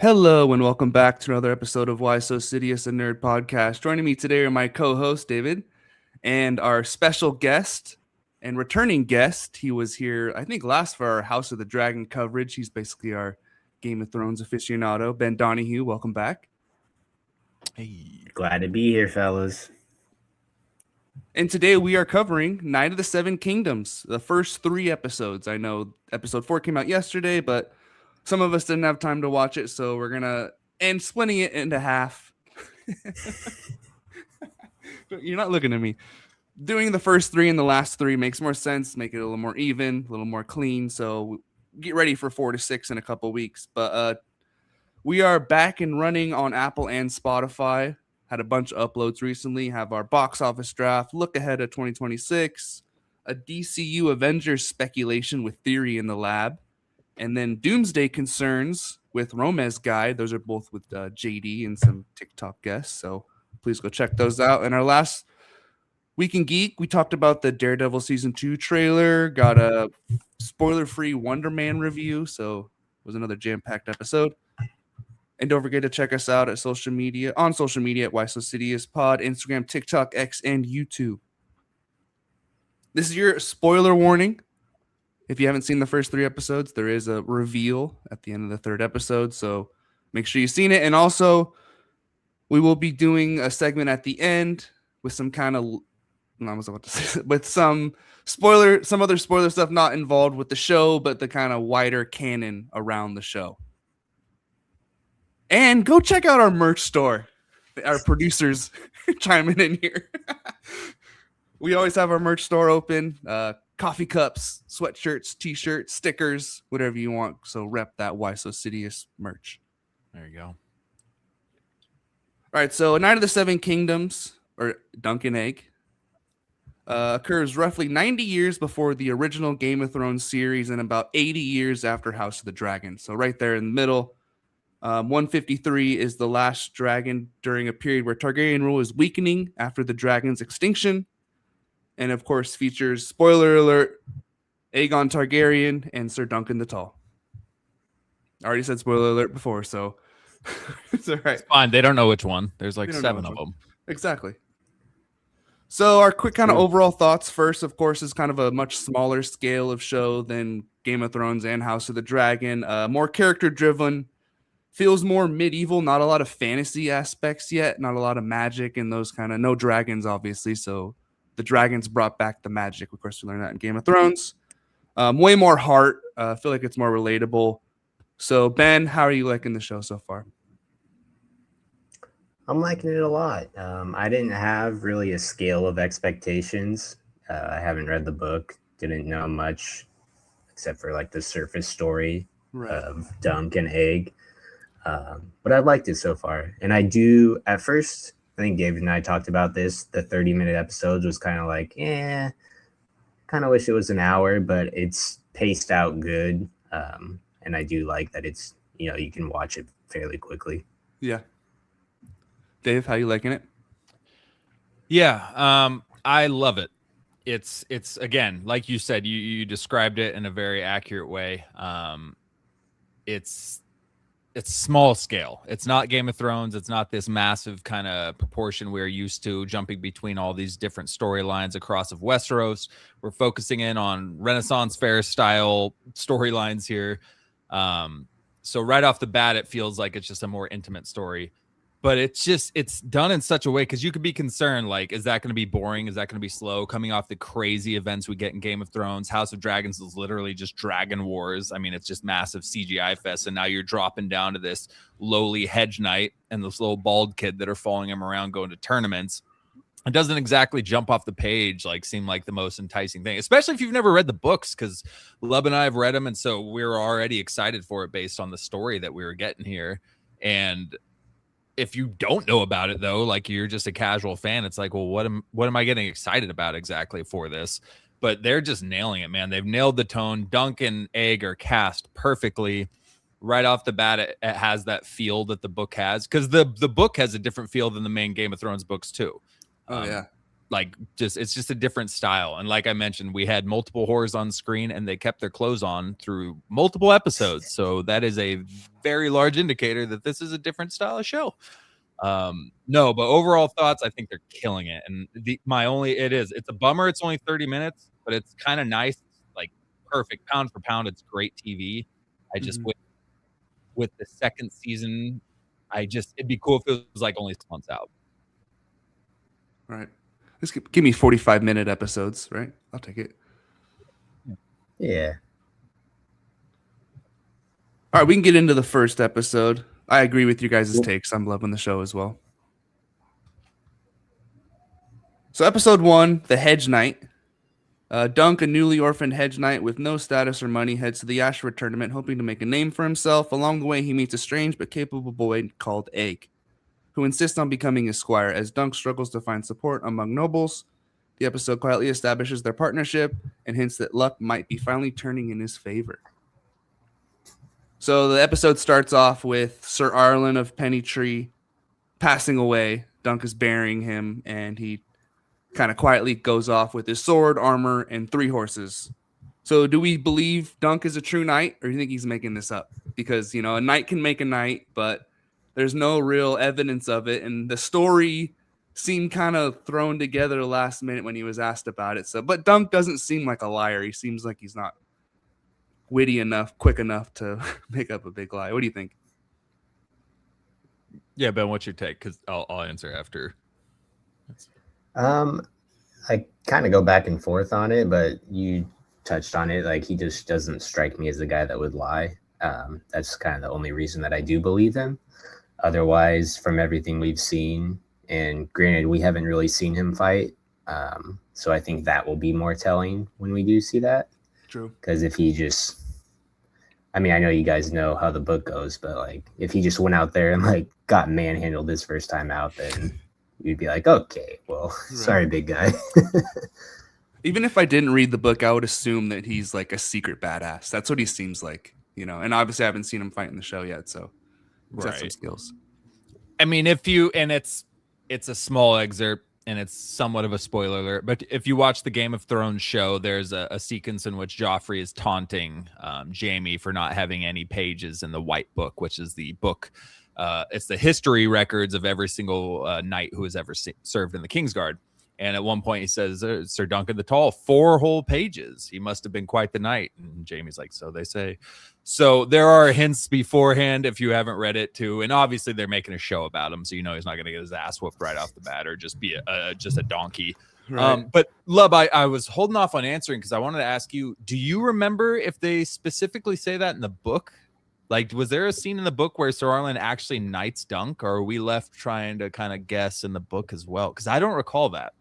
Hello and welcome back to another episode of Why So Sidious, a Nerd podcast. Joining me today are my co-host David and our special guest and returning guest. He was here, I think, last for our House of the Dragon coverage. He's basically our Game of Thrones aficionado. Ben Donahue, welcome back. Hey, Glad to be here, fellas. And today we are covering Night of the Seven Kingdoms, the first 3 episodes. I know episode 4 came out yesterday, but some of us didn't have time to watch it, so we're gonna and splitting it into half. You're not looking at me. Doing the first 3 and the last 3 makes more sense. Make it a little more even, a little more clean. So get ready for 4 to 6 in a couple weeks. But we are back and running on Apple and Spotify. Had a bunch of uploads recently. Have our box office draft, look ahead of 2026, a DCU Avengers speculation with Theory in the lab, and then Doomsday Concerns with Romez Guide. Those are both with JD and some TikTok guests. So please go check those out. And our last Week in Geek, we talked about the Daredevil Season 2 trailer, got a spoiler-free Wonder Man review, so it was another jam-packed episode. And don't forget to check us out at social media at Why So Sidious Pod, Instagram, TikTok, X, and YouTube. This is your spoiler warning. If you haven't seen the first 3 episodes, there is a reveal at the end of the 3rd episode, so make sure you've seen it. And also, we will be doing a segment at the end with some kind of with some other spoiler stuff not involved with the show, but the kind of wider canon around the show. And go check out our merch store. Our producers chiming in here. We always have our merch store open. Coffee cups, sweatshirts, t-shirts, stickers, whatever you want. So rep that Why So Sidious merch. there you go. All right, so Night of the Seven Kingdoms, or Dunk and Egg, occurs roughly 90 years before the original Game of Thrones series and about 80 years after House of the Dragon. So right there in the middle. 153 is the last dragon during a period where Targaryen rule is weakening after the dragon's extinction. And of course features, spoiler alert, Aegon Targaryen and Sir Duncan the Tall. I already said spoiler alert before, so it's all right. It's fine. They don't know which one. There's like 7 of them. Exactly. So our quick kind of overall thoughts first, of course, is kind of a much smaller scale of show than Game of Thrones and House of the Dragon. More character driven, feels more medieval, not a lot of fantasy aspects yet, not a lot of magic and those kind of, no dragons, obviously. So the dragons brought back the magic. Of course, we learned that in Game of Thrones. Way more heart. I feel like it's more relatable. So Ben, how are you liking the show so far? I'm liking it a lot. I didn't have really a scale of expectations. I haven't read the book, didn't know much except for like the surface story of Dunk and Egg. But I liked it so far. And I do, at first, I think David and I talked about this. The 30-minute episodes was kind of like, kind of wish it was an hour, but it's paced out good. And I do like that it's, you can watch it fairly quickly. Yeah. Dave, how you liking it? Yeah, I love it. It's again, like you said, you described it in a very accurate way. It's small scale. It's not Game of Thrones. It's not this massive kind of proportion we're used to, jumping between all these different storylines across of Westeros. We're focusing in on Renaissance fair style storylines here. So right off the bat, it feels like it's just a more intimate story. But it's done in such a way, because you could be concerned, like, is that going to be boring? Is that going to be slow? Coming off the crazy events we get in Game of Thrones, House of Dragons is literally just dragon wars. I mean, it's just massive CGI fest. And now you're dropping down to this lowly hedge knight and this little bald kid that are following him around going to tournaments. It doesn't exactly jump off the page, like seem like the most enticing thing, especially if you've never read the books, because Lub and I have read them. And so we're already excited for it based on the story that we were getting here. And if you don't know about it, though, like you're just a casual fan, it's like, well, what am I getting excited about exactly for this? But they're just nailing it, man. They've nailed the tone. Dunk and Egg are cast perfectly. Right off the bat, it has that feel that the book has, because the book has a different feel than the main Game of Thrones books, too. Oh, yeah. like it's just a different style. And like I mentioned, we had multiple whores on screen and they kept their clothes on through multiple episodes. So that is a very large indicator that this is a different style of show. No, but overall thoughts, I think they're killing it. And it's a bummer. It's only 30 minutes, but it's kind of nice. Like perfect pound for pound. It's great TV. I just with the second season, it'd be cool if it was like only 6 months out. Right. Just give me 45-minute episodes, right? I'll take it. Yeah. All right, we can get into the first episode. I agree with you guys' takes. I'm loving the show as well. So episode 1, The Hedge Knight. Dunk, a newly orphaned hedge knight with no status or money, heads to the Ashford tournament, hoping to make a name for himself. Along the way, he meets a strange but capable boy called Egg, who insists on becoming his squire. As Dunk struggles to find support among nobles, the episode quietly establishes their partnership and hints that luck might be finally turning in his favor. So the episode starts off with Sir Arlen of Pennytree passing away. Dunk is burying him, and he kind of quietly goes off with his sword, armor, and 3 horses. So do we believe Dunk is a true knight, or do you think he's making this up? Because, a knight can make a knight, but there's no real evidence of it. And the story seemed kind of thrown together last minute when he was asked about it. But Dunk doesn't seem like a liar. He seems like he's not witty enough, quick enough to make up a big lie. What do you think? Yeah, Ben, what's your take? Because I'll answer after. I kind of go back and forth on it, but you touched on it. Like, he just doesn't strike me as the guy that would lie. That's kind of the only reason that I do believe him. Otherwise, from everything we've seen, and granted, we haven't really seen him fight. So I think that will be more telling when we do see that. True. Because if he just, I know you guys know how the book goes, but like, if he just went out there and like got manhandled his first time out, then you'd be like, okay, well, sorry, big guy. Even if I didn't read the book, I would assume that he's like a secret badass. That's what he seems like, and obviously I haven't seen him fight in the show yet, so he's got some skills. It's a small excerpt and it's somewhat of a spoiler alert, but if you watch the Game of Thrones show, there's a sequence in which Joffrey is taunting Jaime for not having any pages in the White Book, which is the book. It's the history records of every single knight who has ever served in the Kingsguard. And at one point he says, Sir Duncan the Tall, 4 whole pages. He must have been quite the knight. And Jaime's like, so they say. So there are hints beforehand if you haven't read it too. And obviously they're making a show about him. So he's not going to get his ass whooped right off the bat or just be just a donkey. Right. But Lub, I was holding off on answering because I wanted to ask you, do you remember if they specifically say that in the book? Like, was there a scene in the book where Sir Arlen actually knights Dunk, or are we left trying to kind of guess in the book as well? Because I don't recall that.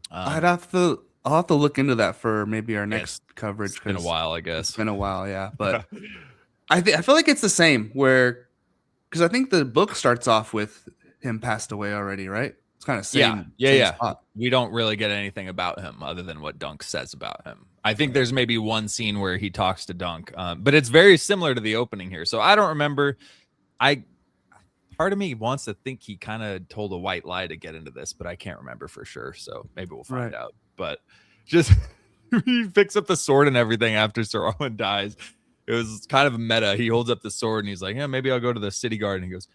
I'll have to look into that for maybe our next coverage. It's been a while, I guess. It's been a while, yeah. But I feel like it's the same because I think the book starts off with him passed away already, right? It's kind of same. Yeah. Spot. We don't really get anything about him other than what Dunk says about him. I think there's maybe one scene where he talks to Dunk, but it's very similar to the opening here. So I don't remember. Part of me wants to think he kind of told a white lie to get into this, but I can't remember for sure. So maybe we'll find out. But just he picks up the sword and everything after Sir Arlen dies. It was kind of a meta. He holds up the sword and he's like, yeah, maybe I'll go to the city guard. And he goes,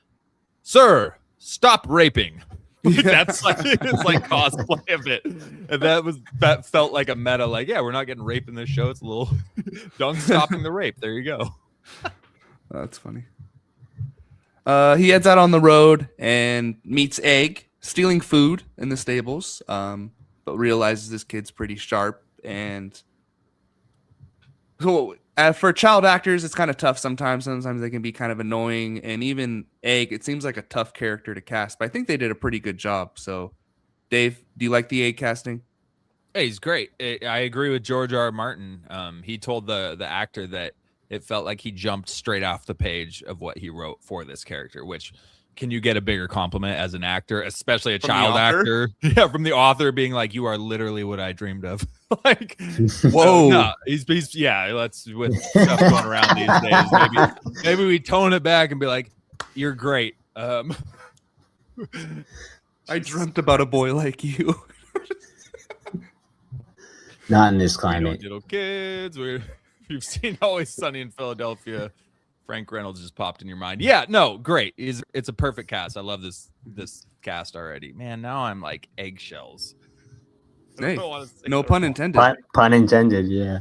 sir, stop raping. That's like, it's like cosplay of it. And that felt like a meta, like, yeah, we're not getting raped in this show. It's a little Dunk stopping the rape. There you go. That's funny. He heads out on the road and meets Egg stealing food in the stables, but realizes this kid's pretty sharp. And so for child actors, it's kind of tough sometimes. Sometimes they can be kind of annoying. And even Egg, it seems like a tough character to cast, but I think they did a pretty good job. So, Dave, do you like the Egg casting? Hey, he's great. I agree with George R. R. Martin. He told the actor that it felt like he jumped straight off the page of what he wrote for this character, which can you get a bigger compliment as an actor, especially a child actor? Yeah, from the author being like, you are literally what I dreamed of. Like, whoa. No, he's let's with stuff going around these days. Maybe we tone it back and be like, you're great. I dreamt about a boy like you. Not in this We climate. don't diddle kids. You've seen Always Sunny in Philadelphia. Frank Reynolds just popped in your mind. Yeah, no, great. It's a perfect cast. I love this cast already. Man, now I'm like eggshells. I Hey, don't wanna say no it pun all. intended. Pun intended. Yeah.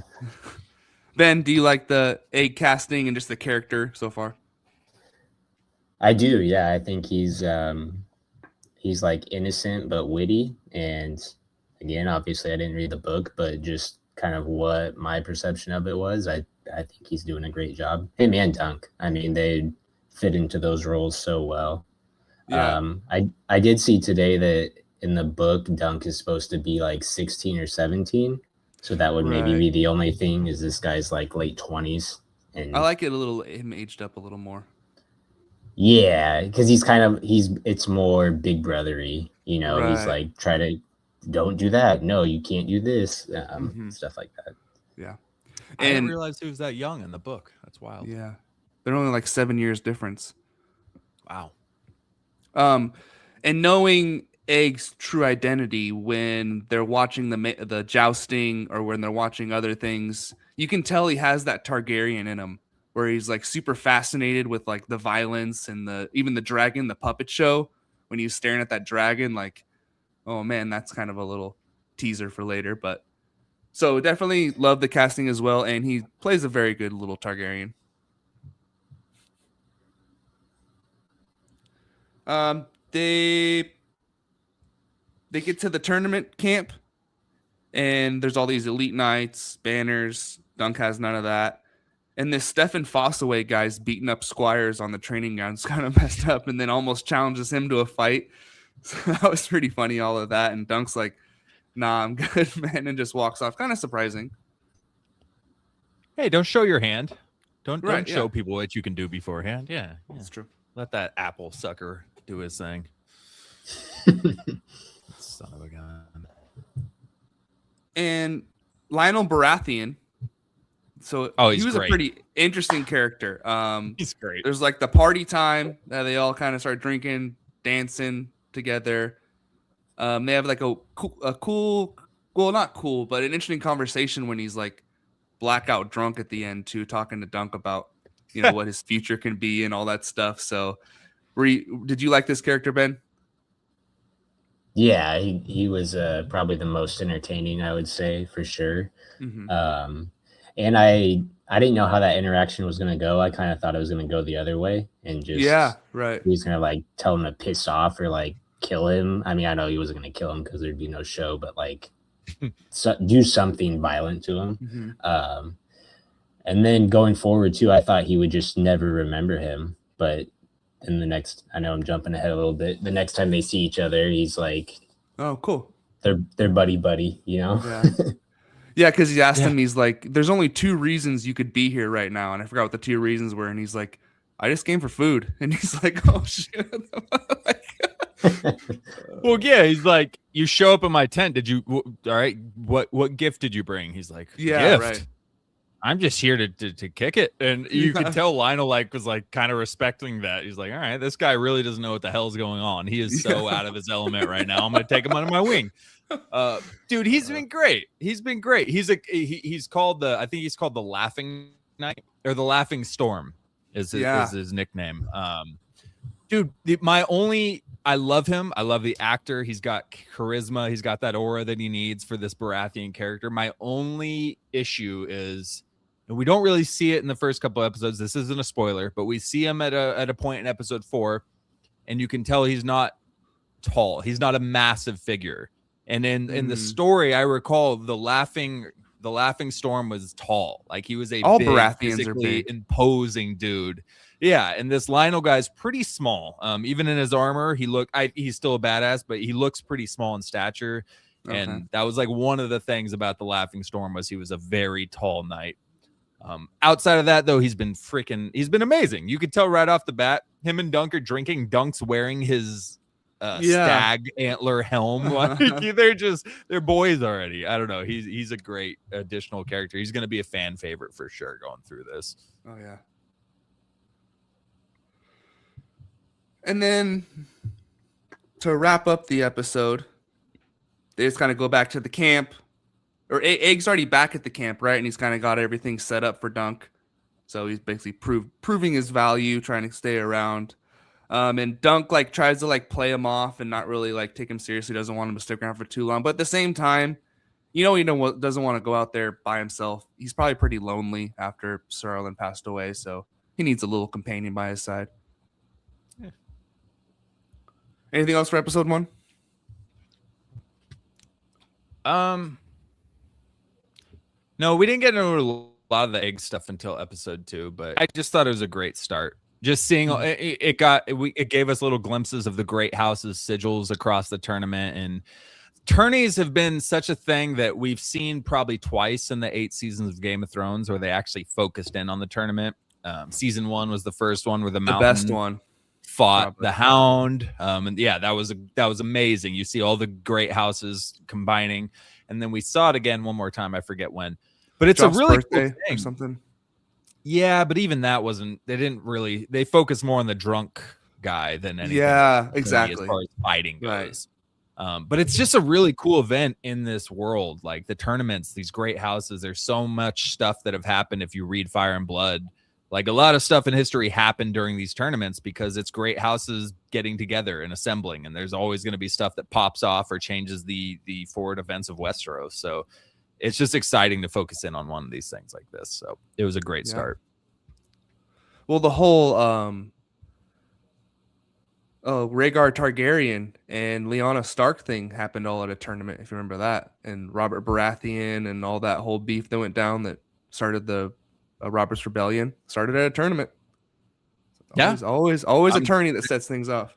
Ben, do you like the egg casting and just the character so far? I do. Yeah. I think he's like innocent but witty. And again, obviously, I didn't read the book, but just kind of what my perception of it was, I think he's doing a great job. Him and Dunk. I mean, they fit into those roles so well. Yeah. I did see today that in the book, Dunk is supposed to be like 16 or 17. So that would maybe Right. be the only thing, is this guy's like late 20s. And I like it a little, him aged up a little more. yeah, because it's more big brothery, He's Right. like, don't do that. No, you can't do this. Mhm. Stuff like that. Yeah. I didn't And realize he was that young in the book. That's wild. yeah, they're only like 7 years difference. Wow. And knowing Egg's true identity when they're watching the jousting or when they're watching other things, you can tell he has that Targaryen in him, where he's like super fascinated with like the violence and even the dragon, the puppet show. When he's staring at that dragon, like, oh man, that's kind of a little teaser for later. But so definitely love the casting as well, and he plays a very good little Targaryen. They get to the tournament camp, and there's all these elite knights, banners. Dunk has none of that. And this Stefan Fossaway guy's beating up squires on the training grounds, kind of messed up, and then almost challenges him to a fight. So that was pretty funny, all of that. And Dunk's like, nah, I'm good, man, and just walks off. Kind of surprising. Hey, don't show your hand. Don't Right, show yeah. people what you can do beforehand. Yeah. That's true. Let that apple sucker do his thing. Son of a gun. And Lionel Baratheon. So he's he was great. a pretty interesting character. He's great. There's like the party time that they all kind of start drinking, dancing together. They have like a cool, well, not cool, but an interesting conversation when he's like blackout drunk at the end too, talking to Dunk about what his future can be and all that stuff. So, did you like this character, Ben? Yeah, he was probably the most entertaining, I would say, for sure. Mm-hmm. And I didn't know how that interaction was going to go. I kind of thought it was going to go the other way, and just right. he was going to like tell him to piss off or like kill him. I mean, I know he wasn't going to kill him because there'd be no show, but like do something violent to him. Mm-hmm. And then going forward too, I thought he would just never remember him. But in the next, I know I'm jumping ahead a little bit. The next time they see each other, he's like, "Oh, cool, they're buddy, Yeah, yeah, because he asked him, he's like, "There's only 2 reasons you could be here right now," and I forgot what the 2 reasons were, and he's like, "I just came for food," and he's like, "Oh shit." Well, yeah, he's like, you show up in my tent. Did you? All right, what gift did you bring? He's like, yeah, gift. right. I'm just here to kick it, and you could tell Lionel was like kind of respecting that. He's like, all right, this guy really doesn't know what the hell's going on. He is so out of his element right now. I'm gonna take him under my wing. Dude, he's been great. He's been great. He's called I think he's called the Laughing Knight or the Laughing Storm is his nickname. Dude, I love him. I love the actor. He's got charisma. He's got that aura that he needs for this Baratheon character. My only issue is, and we don't really see it in the first couple episodes. This isn't a spoiler, but we see him at a point in episode 4, and you can tell he's not tall. He's not a massive figure. And in the story, I recall the Laughing Storm was tall. Like he was All big, Baratheons are big, imposing dude. Yeah, and this Lionel guy's pretty small. Even in his armor, he's still a badass, but he looks pretty small in stature. Okay. And that was like one of the things about the Laughing Storm was he was a very tall knight. Outside of that, though, he's been amazing. You could tell right off the bat, him and Dunk are drinking. Dunk's wearing his stag antler helm. Like, they're boys already. I don't know. He's a great additional character. He's going to be a fan favorite for sure going through this. Oh yeah. And then to wrap up the episode, they just kind of go back to the camp. or Egg's already back at the camp, right? And he's kind of got everything set up for Dunk. So he's basically proving his value, trying to stay around. And Dunk like tries to like play him off and not really like take him seriously. Doesn't want him to stick around for too long. But at the same time, he doesn't want to go out there by himself. He's probably pretty lonely after Sir Arlen passed away, so he needs a little companion by his side. Yeah. Anything else for episode 1? No, we didn't get into a lot of the egg stuff until episode 2, but I just thought it was a great start. Just seeing it gave us little glimpses of the great houses sigils across the tournament, and tourneys have been such a thing that we've seen probably twice in the 8 seasons of Game of Thrones where they actually focused in on the tournament. Season 1 was the first one where the best one fought probably the Hound, and yeah, that was amazing. You see all the great houses combining, and then we saw it again one more time. I forget when, but it's Joff's a really birthday cool thing. or something. Yeah, but even that wasn't. They focused more on the drunk guy than anything. Yeah, else, exactly. As far as fighting Right. goes. But it's just a really cool event in this world. Like the tournaments, these great houses. There's so much stuff that have happened if you read Fire and Blood. Like a lot of stuff in history happened during these tournaments because it's great houses getting together and assembling. And there's always going to be stuff that pops off or changes the forward events of Westeros. So it's just exciting to focus in on one of these things like this. So it was a great start. Well, the whole Rhaegar Targaryen and Lyanna Stark thing happened all at a tournament, if you remember that. And Robert Baratheon and all that whole beef that went down that started the Robert's Rebellion started at a tournament. Always a tourney that sets things off.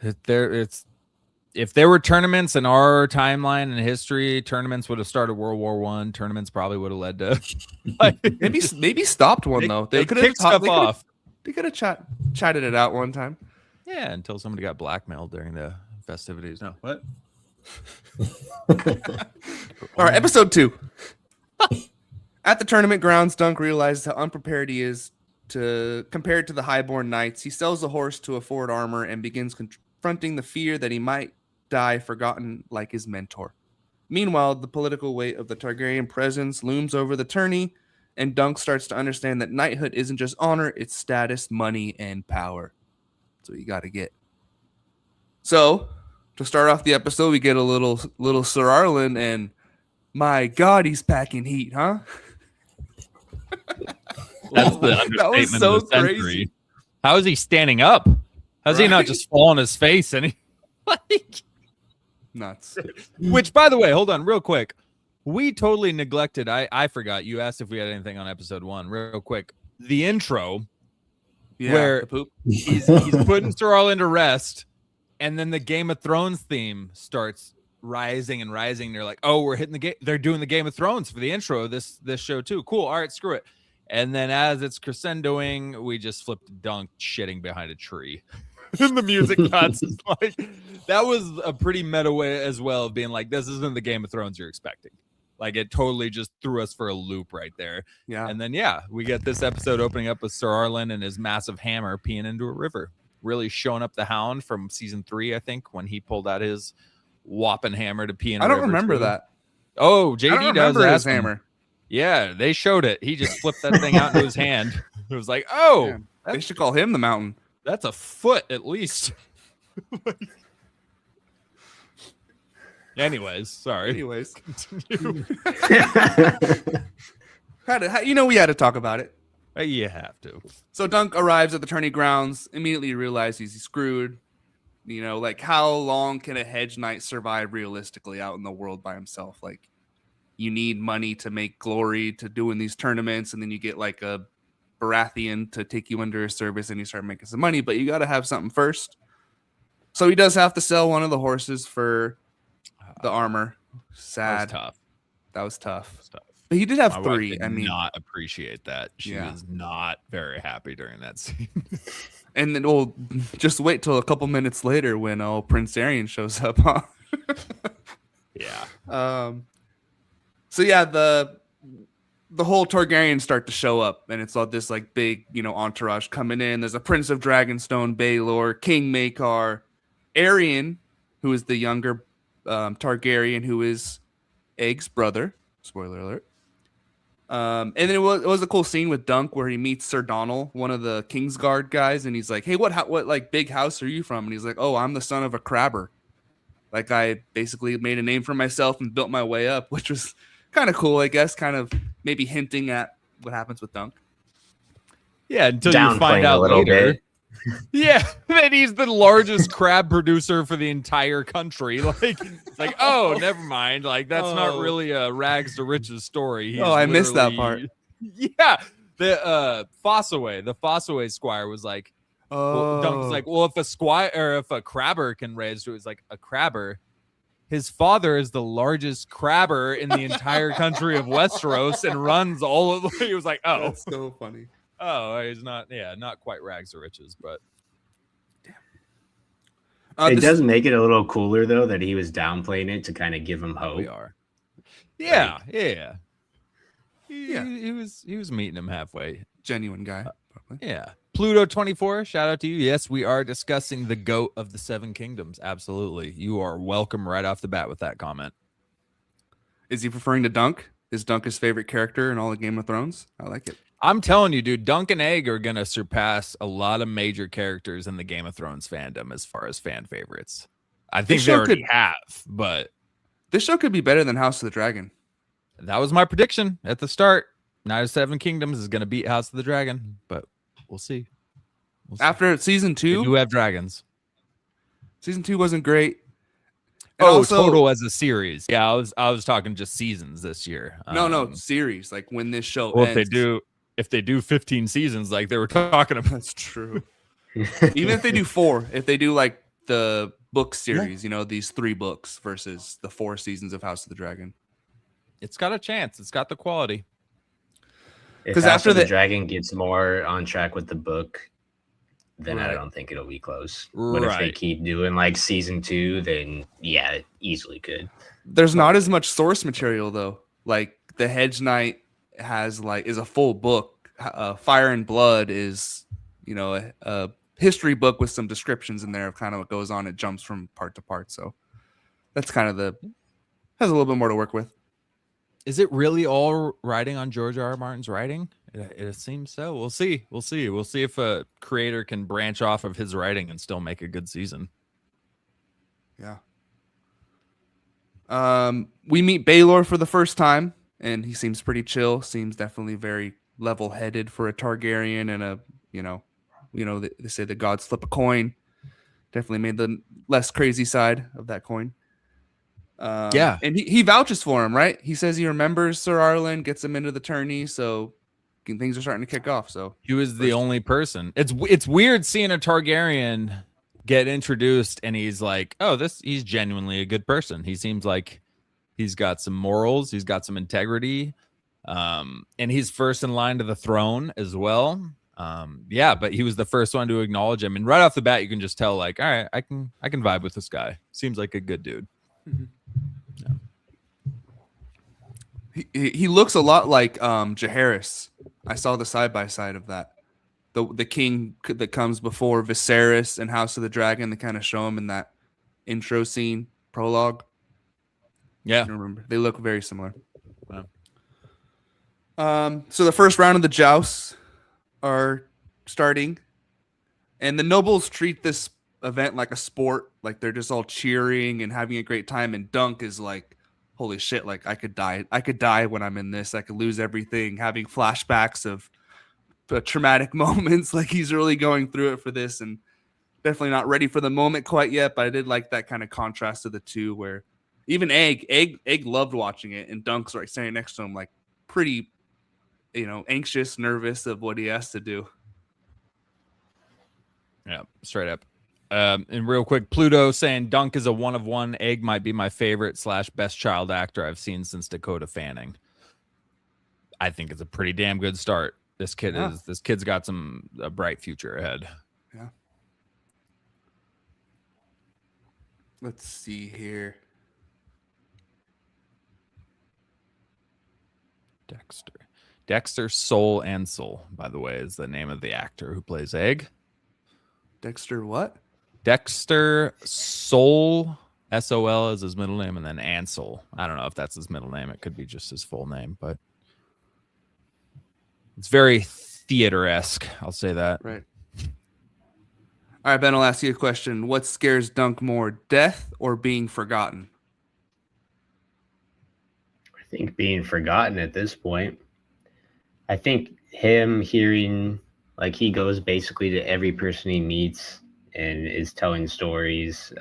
If there were tournaments in our timeline and history, tournaments would have started World War I. Tournaments probably would have led to maybe stopped one though. They could have kicked stuff off. They could have chatted it out one time. Yeah, until somebody got blackmailed during the festivities. No, what? All right, episode 2. At the tournament grounds, Dunk realizes how unprepared he is compared to the highborn knights. He sells the horse to afford armor and begins confronting the fear that he might die forgotten like his mentor. Meanwhile, the political weight of the Targaryen presence looms over the tourney, and Dunk starts to understand that knighthood isn't just honor, it's status, money, and power. That's what you got to get. So, to start off the episode, we get a little Sir Arlen, and my God, he's packing heat, huh? That's the understatement so of the century. crazy. How is he standing up? How's he not Right? just fall on his face? And Nuts. Which, by the way, hold on real quick. We totally neglected. I forgot. You asked if we had anything on episode 1. Real quick. The intro, Yeah, where the poop. he's putting Sir Arlen to rest, and then the Game of Thrones theme starts rising and rising. They're like, oh, we're hitting the game. They're doing the Game of Thrones for the intro of this show too. Cool. All right, screw it. And then as it's crescendoing, we just flipped Dunk shitting behind a tree. And the music cuts. Like, that was a pretty meta way as well of being like, this isn't the Game of Thrones you're expecting. Like, it totally just threw us for a loop right there. Yeah. And then, yeah, we get this episode opening up with Sir Arlen and his massive hammer peeing into a river. Really showing up the Hound from season 3, I think, when he pulled out his whopping hammer to pee in a I don't river remember too. that. Oh, I JD don't does. remember his Ask him. hammer. Yeah, they showed it. He just flipped that thing out into his hand. It was like, oh, Man, they should call him the Mountain. that's a foot at least. Anyways, sorry. Anyways, Continue. we had to talk about it. You have to. So Dunk arrives at the tourney grounds, immediately realizes he's screwed. Like how long can a hedge knight survive realistically out in the world by himself? Like, you need money to make glory to doing these tournaments, and then you get like a Baratheon to take you under his service and you start making some money, but you got to have something first. So he does have to sell one of the horses for the armor. Sad. That was tough. That was tough. But he did have My 3. wife I did mean, not appreciate that. She Yeah. was not very happy during that scene. and then just wait till a couple minutes later when Prince Arion shows up. Huh? Yeah. So yeah, the whole Targaryens start to show up, and it's all this like big, entourage coming in. There's a Prince of Dragonstone, Baelor, King Maekar, Aerion, who is the younger Targaryen, who is Egg's brother. Spoiler alert. And then it was a cool scene with Dunk where he meets Sir Donald, one of the Kingsguard guys, and he's like, "Hey, what like big house are you from?" And he's like, "Oh, I'm the son of a crabber. Like I basically made a name for myself and built my way up," which was kind of cool, I guess. Kind of maybe hinting at what happens with Dunk. Yeah, until you Downplaying find out a little later. bit. Yeah, that he's the largest crab producer for the entire country. Like, it's like, oh, never mind. Like, that's not really a rags to riches story. He's I missed that part. Yeah, the Fossaway squire was like, well, Dunk was like, well, if a squire or if a crabber can raise to, it's like a crabber. His father is the largest crabber in the entire country of Westeros and runs all of. He was like, oh, That's so funny. oh, he's not. Yeah, not quite rags to riches, but. It does make it a little cooler though that he was downplaying it to kind of give him hope. We are. Yeah, Like, yeah. He was meeting him halfway. Genuine guy. Probably. Yeah. Pluto 24, shout out to you. Yes, we are discussing the GOAT of the Seven Kingdoms. Absolutely. You are welcome right off the bat with that comment. Is he referring to Dunk? Is Dunk his favorite character in all of Game of Thrones? I like it. I'm telling you, dude, Dunk and Egg are going to surpass a lot of major characters in the Game of Thrones fandom as far as fan favorites. I think they already have, but this show could be better than House of the Dragon. That was my prediction at the start. Night of Seven Kingdoms is going to beat House of the Dragon, but we'll see. After season 2, we do have dragons. Season 2 wasn't great. And total as a series. Yeah, I was talking just seasons this year. No, series. Like when this show well, ends. if they do 15 seasons like they were talking about. That's true. Even if they do 4, if they do like the book series, these 3 books versus the 4 seasons of House of the Dragon. It's got a chance. It's got the quality. Because after the Dragon gets more on track with the book, then I don't think it'll be close. But if they keep doing like season 2, then yeah, it easily could. There's not as much source material though. Like the Hedge Knight is a full book. Fire and Blood is, a history book with some descriptions in there of kind of what goes on. It jumps from part to part. So that's kind of has a little bit more to work with. Is it really all riding on George R.R. Martin's writing? It seems so. We'll see. We'll see if a creator can branch off of his writing and still make a good season. Yeah. We meet Baelor for the first time, and he seems pretty chill. Seems definitely very level-headed for a Targaryen, and they say the gods flip a coin. Definitely made the less crazy side of that coin. Yeah, and he vouches for him, right? He says he remembers Sir Arlen, gets him into the tourney, so things are starting to kick off. So he was the only person. It's weird seeing a Targaryen get introduced, and he's like, oh, he's genuinely a good person. He seems like he's got some morals, he's got some integrity, and he's first in line to the throne as well. But he was the first one to acknowledge him, and right off the bat, you can just tell, like, all right, I can vibe with this guy. Seems like a good dude. Mm-hmm. He looks a lot like Jaehaerys. I saw the side by side of that. The king that comes before Viserys and House of the Dragon. They kind of show him in that intro scene prologue. Yeah, I remember they look very similar. Wow. So the first round of the jousts are starting, and the nobles treat this event like a sport. Like they're just all cheering and having a great time. And Dunk is like, holy shit, like I could die when I'm in this. I could lose everything, having flashbacks of traumatic moments. Like he's really going through it for this, and definitely not ready for the moment quite yet. But I did like that kind of contrast to the two, where even Egg loved watching it, and Dunk's right standing next to him, like pretty, anxious, nervous of what he has to do. Yeah, straight up. And real quick, Pluto saying Dunk is a 1 of 1. Egg might be my favorite / best child actor I've seen since Dakota Fanning. I think it's a pretty damn good start. This kid's got a bright future ahead. Yeah. Let's see here. Dexter Soul Ansel, by the way, is the name of the actor who plays Egg. Dexter what? Dexter Soul SOL is his middle name, and then Ansel. I don't know if that's his middle name. It could be just his full name, but it's very theater-esque. I'll say that. Right. All right, Ben, I'll ask you a question. What scares Dunk more, death or being forgotten? I think being forgotten at this point. I think him hearing, like, he goes basically to every person he meets and is telling stories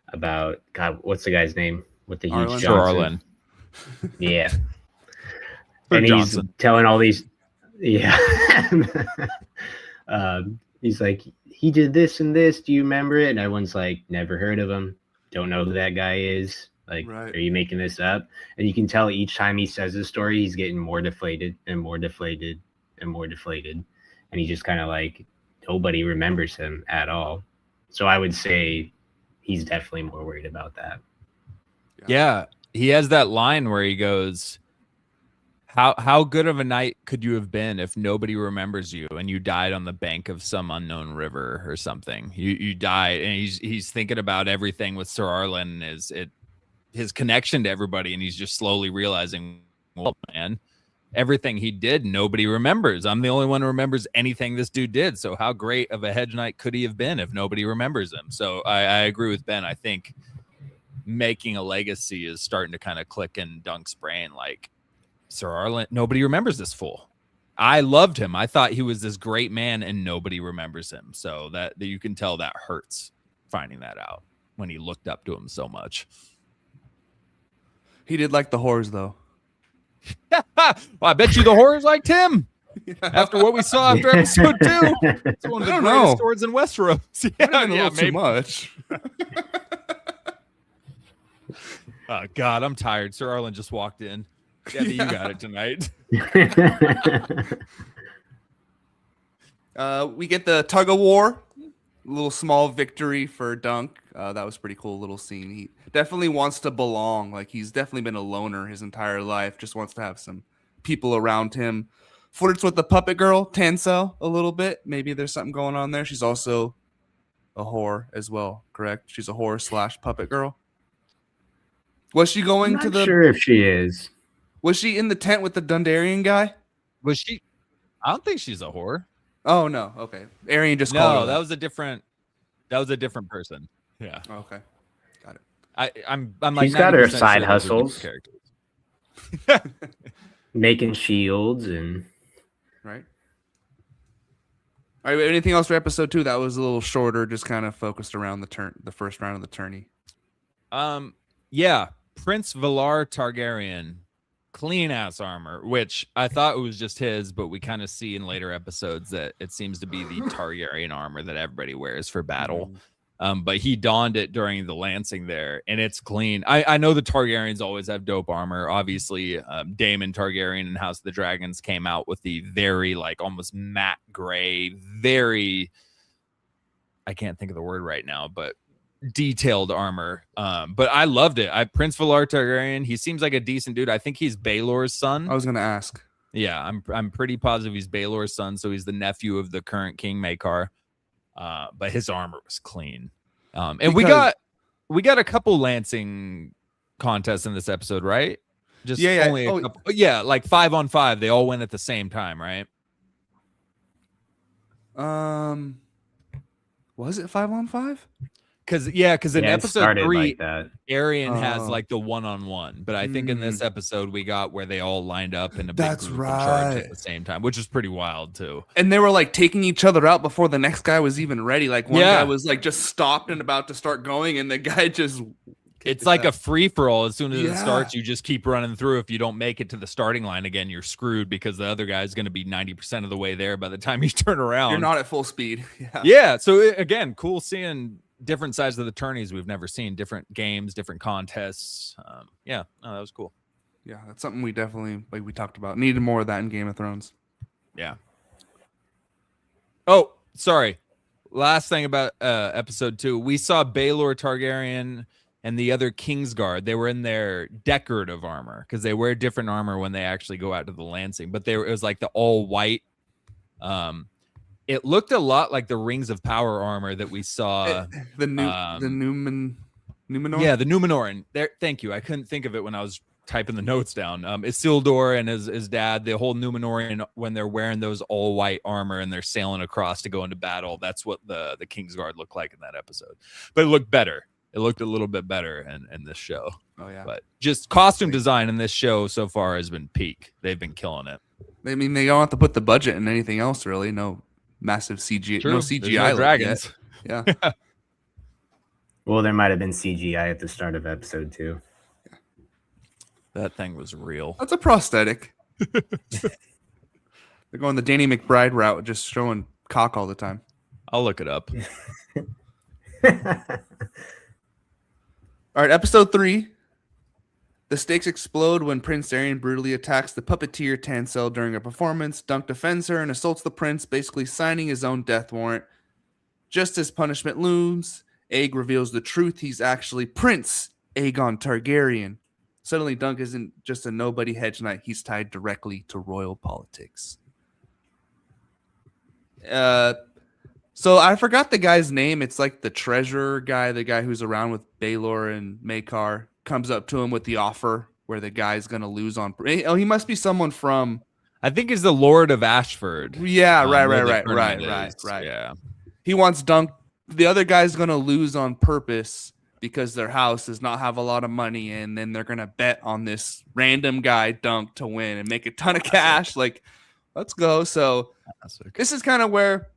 about, God, what's the guy's name with the huge Johnson? Arlen. Yeah. Or And Johnson. he's telling all these, yeah. He's like, he did this and this. Do you remember it? And everyone's like, never heard of him. Don't know who that guy is. Like, Right. Are you making this up? And you can tell each time he says his story, he's getting more deflated and more deflated and more deflated. And he just kind of like, nobody remembers him at all. So I would say he's definitely more worried about that. Yeah, he has that line where he goes, How good of a night could you have been if nobody remembers you and you died on the bank of some unknown river or something? You died, and he's thinking about everything with Sir Arlen, his connection to everybody, and he's just slowly realizing, well, man, everything he did, nobody remembers. I'm the only one who remembers anything this dude did. So how great of a hedge knight could he have been if nobody remembers him? So I agree with Ben. I think making a legacy is starting to kind of click in Dunk's brain, like, Sir Arlen, nobody remembers this fool. I loved him. I thought he was this great man, and nobody remembers him. So that you can tell that hurts finding that out when he looked up to him so much. He did like the whores, though. Well, I bet you the horrors liked him after what we saw after episode 2. It's one of the I don't greatest know. swords in Westeros. A little too much. Oh, God, I'm tired. Sir Arlen just walked in. Yeah, you got it tonight. We get the tug of war. A little small victory for Dunk. That was pretty cool little scene. He definitely wants to belong. Like, he's definitely been a loner his entire life. Just wants to have some people around him. Flirts with the puppet girl, Tansel, a little bit. Maybe there's something going on there. She's also a whore as well, correct? She's a whore / puppet girl. Was she going to the... sure if she is. Was she in the tent with the Dundarian guy? Was she? I don't think she's a whore. Oh, no. Okay. Arian just called her No, that. that was a different person. Yeah. Oh, okay. Got it. I'm like, She's got her 90% side sure those are hustles. different characters. Making shields and Right. All right. Anything else for episode 2? That was a little shorter, just kind of focused around the first round of the tourney. Yeah, Prince Valar Targaryen, clean ass armor, which I thought it was just his, but we kind of see in later episodes that it seems to be the Targaryen armor that everybody wears for battle. But he donned it during the lancing there, and it's clean. I know the Targaryens always have dope armor. Obviously, Daemon Targaryen and House of the Dragons came out with the very, like, almost matte gray, very, I can't think of the word right now, but detailed armor. But I loved it. Prince Valar Targaryen, he seems like a decent dude. I think he's Baelor's son. I was going to ask. Yeah, I'm pretty positive he's Baelor's son, so he's the nephew of the current King Maekar. But his armor was clean. And we got a couple lancing contests in this episode, right? Just only a couple. Yeah, like 5-on-5. They all went at the same time, right? Was it 5-on-5? Because in episode 3, like that. Arian has like the 1-on-1, but I think in this episode we got where they all lined up in a big group and charged at the same time, which is pretty wild too. And they were like taking each other out before the next guy was even ready. Like one guy was like just stopped and about to start going, and the guy just... It's like a free for all. As soon as it starts, you just keep running through. If you don't make it to the starting line again, you're screwed because the other guy is going to be 90% of the way there by the time you turn around. You're not at full speed. Yeah. So again, cool seeing different sides of the tourneys we've never seen, different games, different contests. That was cool. Yeah, that's something we definitely, like we talked about, needed more of that in Game of Thrones. Yeah. Oh, sorry. Last thing about episode 2, we saw Baelor Targaryen and the other Kingsguard. They were in their decorative armor because they wear different armor when they actually go out to the lancing. But it was like the all white. It looked a lot like the Rings of Power armor that we saw. The Newman. Numenor? Yeah, the Numenorean. There, thank you. I couldn't think of it when I was typing the notes down. Isildur and his dad, the whole Numenorean, when they're wearing those all white armor and they're sailing across to go into battle. That's what the Kingsguard looked like in that episode. But it looked better. It looked a little bit better in this show. Oh yeah. But just costume design in this show so far has been peak. They've been killing it. I mean, they don't have to put the budget in anything else, really. No massive CGI, True. no There's CGI no dragons. Yeah. Well, there might have been CGI at the start of episode 2. That thing was real. That's a prosthetic. They're going the Danny McBride route, just showing cock all the time. I'll look it up. All right, episode 3. The stakes explode when Prince Aryan brutally attacks the puppeteer Tansel during a performance. Dunk defends her and assaults the prince, basically signing his own death warrant. Just as punishment looms, Aeg reveals the truth. He's actually Prince Aegon Targaryen. Suddenly, Dunk isn't just a nobody hedge knight. He's tied directly to royal politics. So I forgot the guy's name. It's like the treasurer guy, the guy who's around with Baelor and Maekar, comes up to him with the offer where the guy's going to lose on. Oh, he must be someone from. I think he's the Lord of Ashford. Yeah, where the right. tournament is. Yeah. He wants Dunk. The other guy's going to lose on purpose because their house does not have a lot of money, and then they're going to bet on this random guy, Dunk, to win and make a ton of cash. Like, let's go. So this is kind of where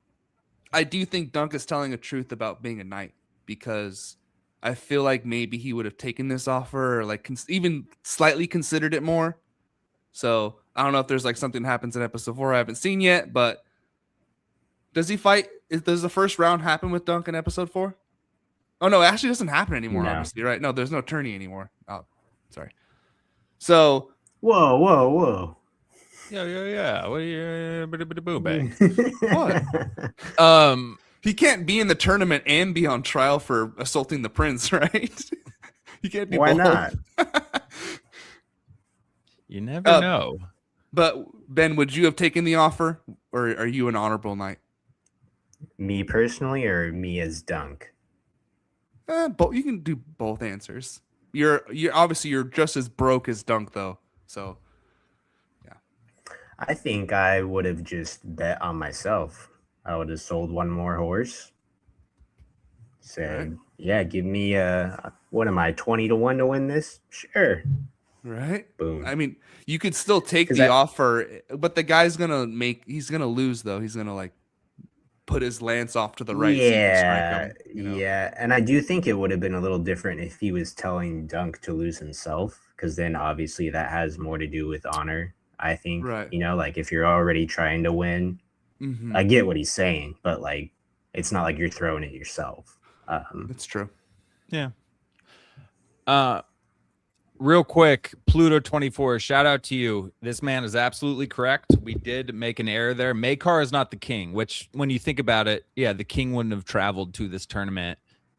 I do think Dunk is telling the truth about being a knight, because I feel like maybe he would have taken this offer or like even slightly considered it more. So I don't know if there's like something that happens in episode 4 I haven't seen yet, but does he fight? Does the first round happen with Dunk in episode 4? Oh no, it actually doesn't happen anymore. No. Obviously, right? No, there's no tourney anymore. Oh, sorry. So Whoa. Yeah. What are you? Boom, bang. what? He can't be in the tournament and be on trial for assaulting the prince, right? He can't be. Why both. not? You never know. But Ben, would you have taken the offer, or are you an honorable knight? Me personally, or me as Dunk? But you can do both answers. You're obviously you're just as broke as Dunk though. So I think I would have just bet on myself. I would have sold one more horse. Said, yeah, give me what am I, 20 to 1 to win this? Sure. right. Boom. I mean, you could still take the offer, but the guy's he's gonna lose though. He's gonna like put his lance off to the right. Yeah, strike him, yeah. And I do think it would have been a little different if he was telling Dunk to lose himself, because then obviously that has more to do with honor. I think, Right. Like if you're already trying to win, Mm-hmm. I get what he's saying, but like, it's not like you're throwing it yourself. That's true. Yeah. Real quick, Pluto 24, shout out to you. This man is absolutely correct. We did make an error there. Maekar is not the king, which when you think about it, yeah, the king wouldn't have traveled to this tournament.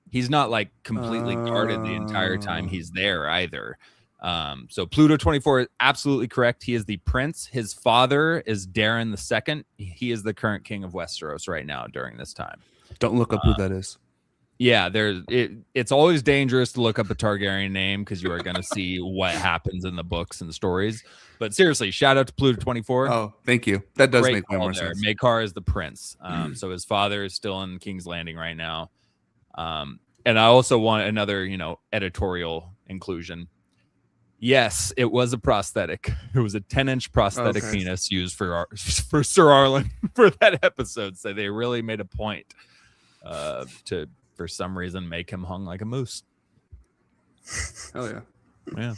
He's not like completely guarded the entire time he's there either. So Pluto 24 is absolutely correct. He is the prince. His father is Darren II. He is the current king of Westeros right now during this time. Don't look up who that is. Yeah, it's always dangerous to look up a Targaryen name because you are going to see what happens in the books and stories. But seriously, shout out to Pluto 24. Oh, thank you. That does Great make call more there. sense. Maekar is the prince. So his father is still in King's Landing right now. And I also want another, editorial inclusion. Yes, it was a prosthetic. It was a 10-inch prosthetic penis used for Sir Arlen for that episode. So they really made a point to, for some reason, make him hung like a moose. Hell yeah. Yeah.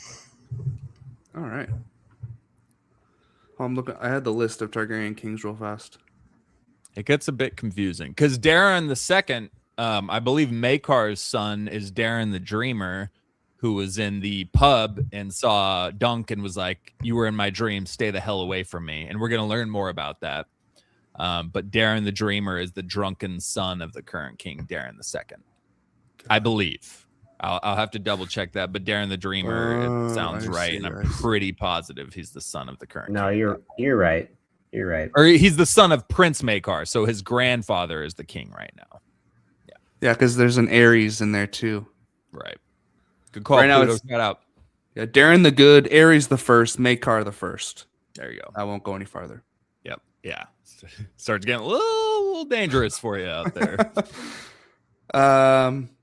All right. I'm looking. I had the list of Targaryen kings real fast. It gets a bit confusing because Darren II, I believe Maekar's son is Darren the Dreamer, who was in the pub and saw Dunk and was like, "You were in my dream. Stay the hell away from me." And we're going to learn more about that. But Darren the Dreamer is the drunken son of the current king, Darren II. I believe. I'll have to double check that. But Darren the Dreamer, it sounds right. And I'm pretty positive he's the son of the current No, king. you're right. You're right. Or he's the son of Prince Maekar. So his grandfather is the king right now. Yeah, because there's an Ares in there too. Right. Good call. Right now Pluto, it's- shout out. Yeah, Darren the Good, Aries the first, Makar the first. There you go. I won't go any farther. Yep. Yeah. Starts getting a little dangerous for you out there.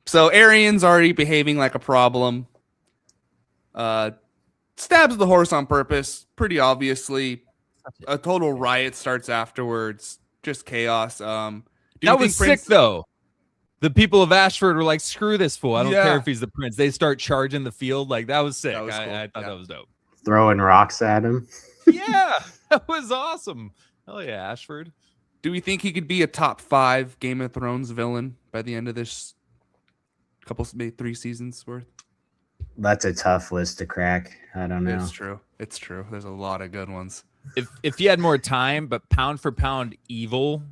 So Arian's already behaving like a problem. Stabs the horse on purpose, pretty obviously. A total riot starts afterwards. Just chaos. Do you That was think Prince- sick though. The people of Ashford were like, "Screw this fool! I don't Yeah. care if he's the prince." They start charging the field. Like that was sick. That was cool. I thought Yeah. that was dope. Throwing rocks at him. Yeah, that was awesome. Hell yeah, Ashford. Do we think he could be a top 5 Game of Thrones villain by the end of this maybe 3 seasons worth? That's a tough list to crack. I don't know. It's true. It's true. There's a lot of good ones. If he had more time, but pound for pound evil.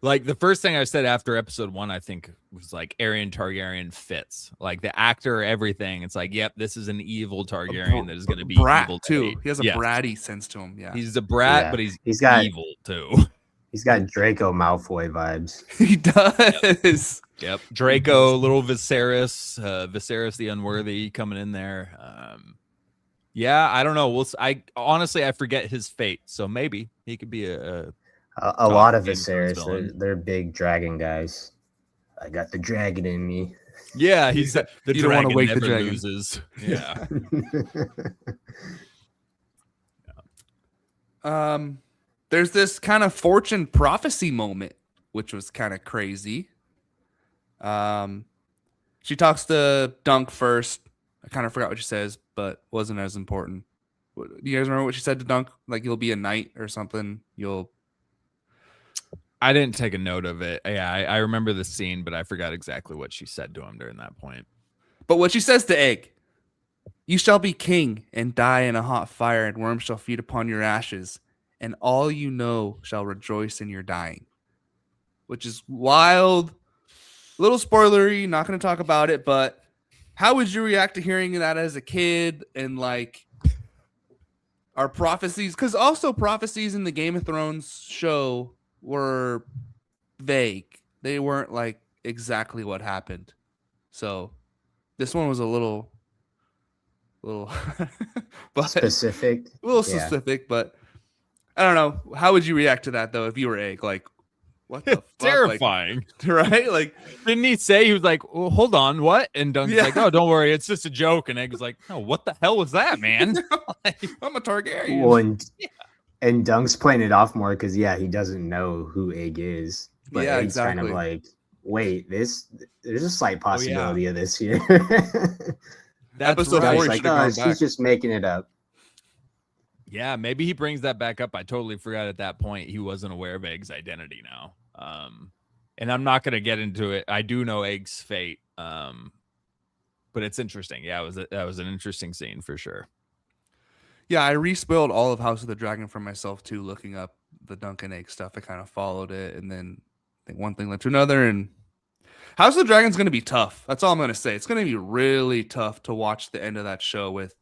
Like the first thing I said after episode 1, I think was like Aerion Targaryen fits. Like the actor, everything. It's like, yep, this is an evil Targaryen that is going to be brat evil too. He has a Yes. bratty sense to him. Yeah, He's a brat, Yeah. but He's got evil too. he's got Draco Malfoy vibes. he does. Yep. Draco, little Viserys, Viserys the Unworthy coming in there. Yeah, I don't know. I honestly I forget his fate, so maybe he could be a A lot of Game of Thrones Viserys. villain. They're big dragon guys. I got the dragon in me. yeah. He's the You don't wanna dragon wake the never dragon. loses. Yeah. There's this kind of fortune prophecy moment, which was kind of crazy. She talks to Dunk first. I kind of forgot what she says, but wasn't as important. Do you guys remember what she said to Dunk? Like, you'll be a knight or something. I didn't take a note of it. Yeah, I remember the scene, but I forgot exactly what she said to him during that point. But what she says to Egg, you shall be king and die in a hot fire, and worms shall feed upon your ashes, and all you know shall rejoice in your dying. Which is wild. Little spoilery, not going to talk about it, but how would you react to hearing that as a kid? And like, our prophecies, because also prophecies in the Game of Thrones show were vague. They weren't like exactly what happened. So this one was a little but Specific. a little Yeah. specific, but I don't know. How would you react to that though if you were Egg? Like, what the fuck? Terrifying. Like, right? Like, Didn't he say he was like, well, hold on, what? And Dunk's Yeah. like, oh, don't worry, it's just a joke. And Egg was like, no, what the hell was that, man? I'm a Targaryen. Well, and Dunk's playing it off more because he doesn't know who Egg is. But Yeah, Egg's kind of exactly. like, wait, there's a slight possibility of this here. That's Episode right. four, He's he like, should've gone she's back." just making it up. Yeah, maybe he brings that back up. I totally forgot at that point he wasn't aware of Egg's identity now. And I'm not going to get into it. I do know Egg's fate. But it's interesting. Yeah, that was an interesting scene for sure. Yeah, I re-spoiled all of House of the Dragon for myself too, looking up the Dunk and Egg stuff. I kind of followed it, and then I think one thing led to another. And House of the Dragon's going to be tough. That's all I'm going to say. It's going to be really tough to watch the end of that show with.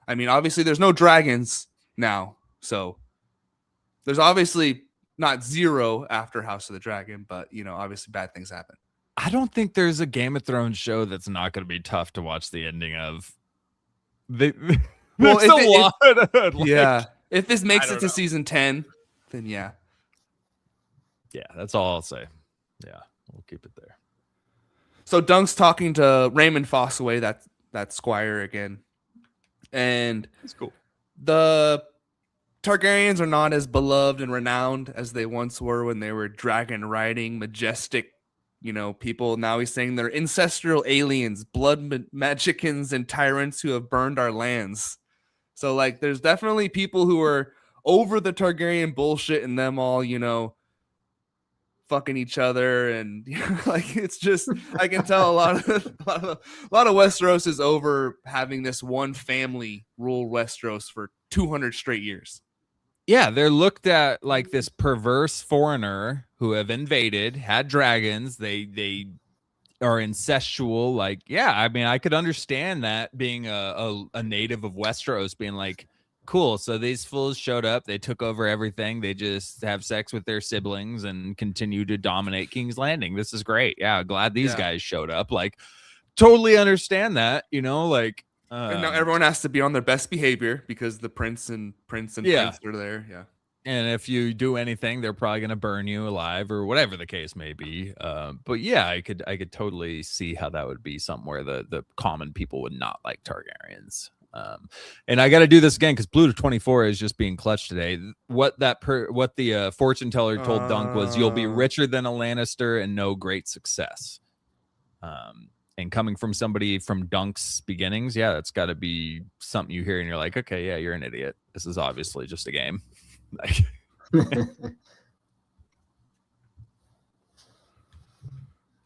I mean, obviously, there's no dragons now, so there's obviously not zero after House of the Dragon, but obviously bad things happen. I don't think there's a Game of Thrones show that's not going to be tough to watch the ending of. Well, There's a lot. Like, Yeah, if this makes I it don't to know. season 10, then yeah. Yeah, that's all I'll say. Yeah, we'll keep it there. So Dunk's talking to Raymond Fossaway, that squire again, and That's cool. the Targaryens are not as beloved and renowned as they once were when they were dragon riding, majestic, people. Now he's saying they're ancestral aliens, blood magicians, and tyrants who have burned our lands. So like, there's definitely people who are over the Targaryen bullshit and them all, fucking each other, and like, it's just, I can tell a lot of Westeros is over having this one family rule Westeros for 200 straight years. Yeah, they're looked at like this perverse foreigner who have invaded, had dragons. They are incestual. Like, yeah, I mean, I could understand that being a native of Westeros being like, cool. So these fools showed up. They took over everything. They just have sex with their siblings and continue to dominate King's Landing. This is great. Yeah, glad these Yeah. guys showed up. Like, totally understand that, like and now everyone has to be on their best behavior because the prince and prince are there. Yeah. And if you do anything, they're probably going to burn you alive or whatever the case may be. But yeah, I could totally see how that would be something where the common people would not like Targaryens. And I got to do this again because Blue to 24 is just being clutch today. What the fortune teller told Dunk was, you'll be richer than a Lannister and no great success. And coming from somebody from Dunk's beginnings, yeah, that's got to be something you hear and you're like, okay, yeah, you're an idiot. This is obviously just a game. All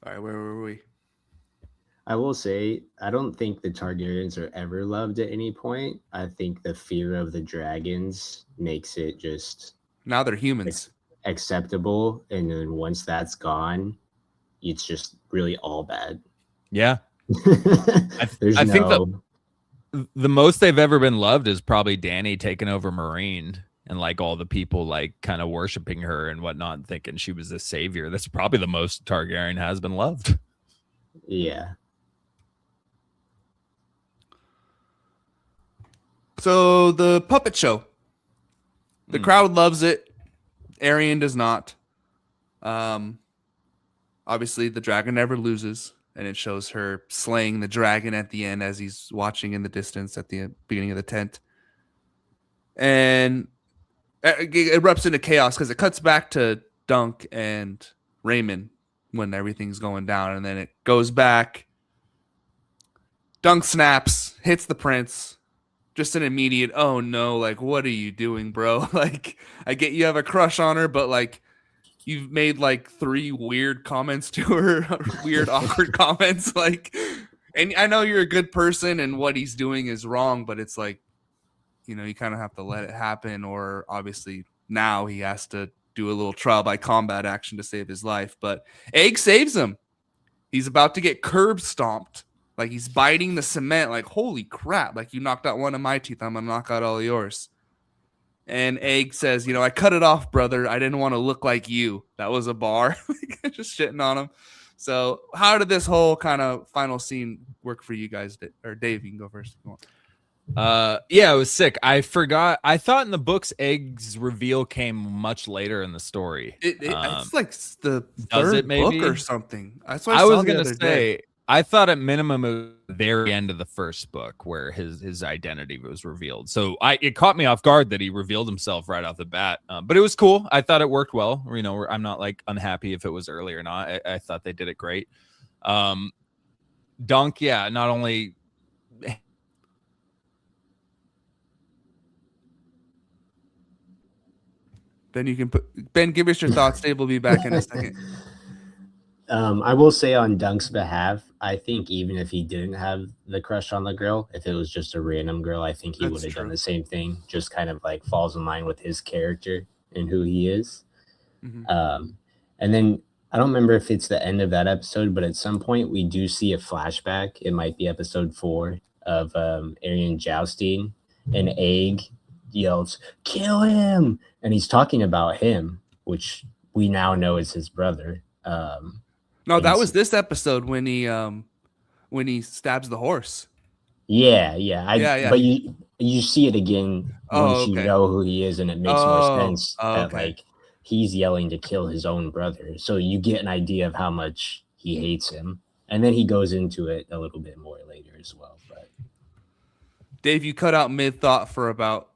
right, where were we? I will say, I don't think the Targaryens are ever loved at any point. I think the fear of the dragons makes it just now they're humans acceptable, and then once that's gone, it's just really all bad. Yeah, I think the most they've ever been loved is probably Dany taking over Meereen and like all the people like kind of worshiping her and whatnot and thinking she was the savior. That's probably the most Targaryen has been loved. Yeah. So the puppet show, the crowd loves it. Aerion does not. Obviously the dragon never loses. And it shows her slaying the dragon at the end as he's watching in the distance at the beginning of the tent. And it erupts into chaos because it cuts back to Dunk and Raymond when everything's going down. And then it goes back. Dunk snaps, hits the prince. Just an immediate, oh no, like, what are you doing, bro? Like, I get you have a crush on her, but like, you've made like 3 weird comments to her, weird, awkward comments. Like, and I know you're a good person and what he's doing is wrong, but it's like, you kind of have to let it happen. Or obviously now he has to do a little trial by combat action to save his life. But Egg saves him. He's about to get curb stomped. Like he's biting the cement. Like, holy crap. Like you knocked out one of my teeth. I'm going to knock out all yours. And Egg says, I cut it off, brother. I didn't want to look like you. That was a bar. Just shitting on him. So how did this whole kind of final scene work for you guys? Or Dave, you can go first if you want. Yeah, it was sick. I forgot. I thought in the books, Egg's reveal came much later in the story. It's like the third book or something. That's what I was going to say. I thought at minimum it was the very end of the first book where his identity was revealed. So it caught me off guard that he revealed himself right off the bat. But it was cool. I thought it worked well. I'm not like unhappy if it was early or not. I thought they did it great. Dunk, yeah, not only. Then you can Ben, give us your thoughts. Dave will be back in a second. I will say on Dunk's behalf, I think even if he didn't have the crush on the girl, if it was just a random girl, I think he would have done the same thing. Just kind of like falls in line with his character and who he is. Mm-hmm. And then I don't remember if it's the end of that episode, but at some point we do see a flashback. It might be episode 4 of Aerion jousting, and Egg yells, "Kill him!" And he's talking about him, which we now know is his brother. No, that was this episode when he stabs the horse. Yeah. But you see it again once you know who he is, and it makes more sense that like he's yelling to kill his own brother. So you get an idea of how much he hates him, and then he goes into it a little bit more later as well. But Dave, you cut out mid thought for about.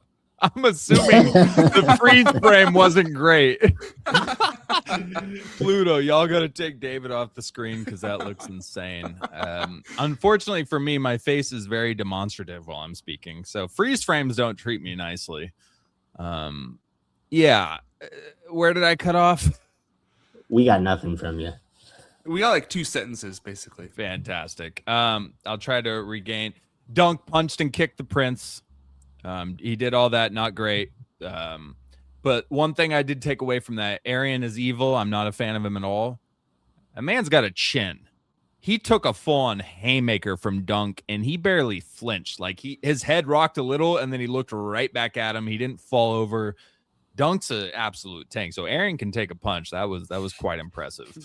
I'm assuming the freeze frame wasn't great. Pluto, y'all got to take David off the screen because that looks insane. Unfortunately for me, my face is very demonstrative while I'm speaking, so freeze frames don't treat me nicely. Yeah. Where did I cut off? We got nothing from you. We got like 2 sentences, basically. Fantastic. I'll try to regain. Dunk punched and kicked the prince. He did all that, not great. But one thing I did take away from that, Aerion is evil. I'm not a fan of him at all. A man's got a chin. He took a full-on haymaker from Dunk, and he barely flinched. Like his head rocked a little, and then he looked right back at him. He didn't fall over. Dunk's an absolute tank. So Aerion can take a punch. That was quite impressive.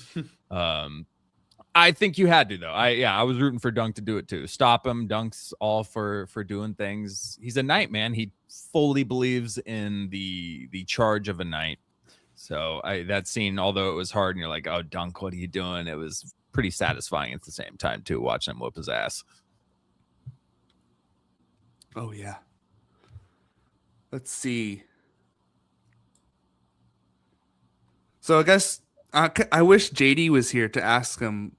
I think you had to though. I was rooting for Dunk to do it too. Stop him. Dunk's all for doing things. He's a knight, man. He fully believes in the charge of a knight. So that scene, although it was hard, and you're like, oh, Dunk, what are you doing? It was pretty satisfying at the same time too, watching him whoop his ass. Oh yeah. Let's see. So I guess I wish JD was here to ask him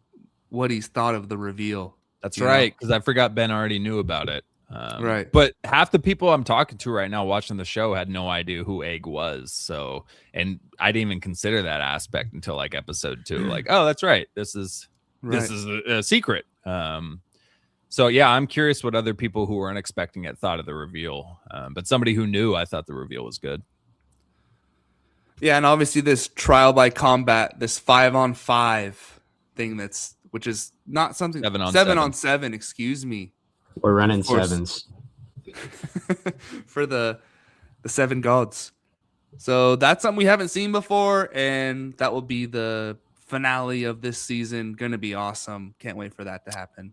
what he's thought of the reveal. That's right, because I forgot Ben already knew about it. Right. But half the people I'm talking to right now watching the show had no idea who Egg was. So, and I didn't even consider that aspect until like episode 2. Like, oh, that's right. This is a secret. So yeah, I'm curious what other people who weren't expecting it thought of the reveal. But somebody who knew, I thought the reveal was good. Yeah, and obviously this trial by combat, this 5-on-5 thing which is not something 7 on 7, excuse me. We're running sevens for the 7 gods. So that's something we haven't seen before, and that will be the finale of this season. Gonna be awesome. Can't wait for that to happen.